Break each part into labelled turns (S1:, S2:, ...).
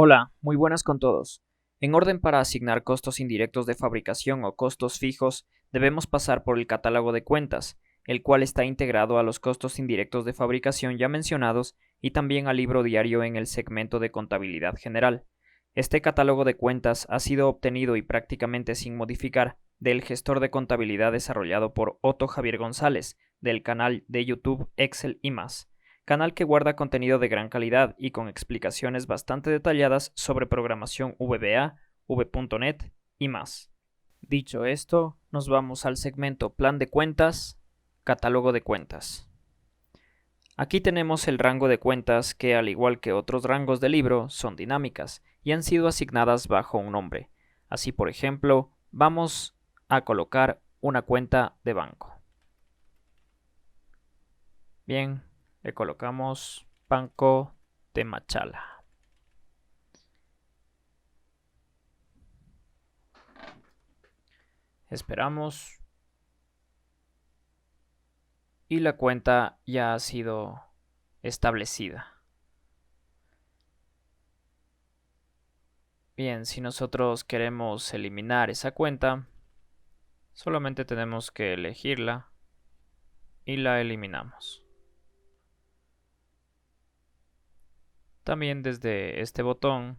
S1: Hola, muy buenas con todos. En orden para asignar costos indirectos de fabricación o costos fijos, debemos pasar por el catálogo de cuentas, el cual está integrado a los costos indirectos de fabricación ya mencionados y también al libro diario en el segmento de contabilidad general. Este catálogo de cuentas ha sido obtenido y prácticamente sin modificar del gestor de contabilidad desarrollado por Otto Javier González, del canal de YouTube Excel y más, canal que guarda contenido de gran calidad y con explicaciones bastante detalladas sobre programación VBA, V.NET y más. Dicho esto, nos vamos al segmento Plan de cuentas, Catálogo de cuentas. Aquí tenemos el rango de cuentas que, al igual que otros rangos de libro, son dinámicas y han sido asignadas bajo un nombre. Así, por ejemplo, vamos a colocar una cuenta de banco. Bien, le colocamos Banco de Machala. Esperamos y la cuenta ya ha sido establecida. Bien, si nosotros queremos eliminar esa cuenta, solamente tenemos que elegirla y la eliminamos. También desde este botón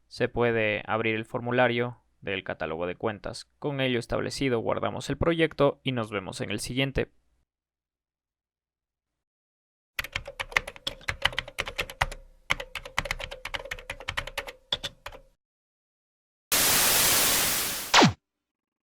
S1: se puede abrir el formulario del catálogo de cuentas. Con ello establecido, guardamos el proyecto y nos vemos en el siguiente.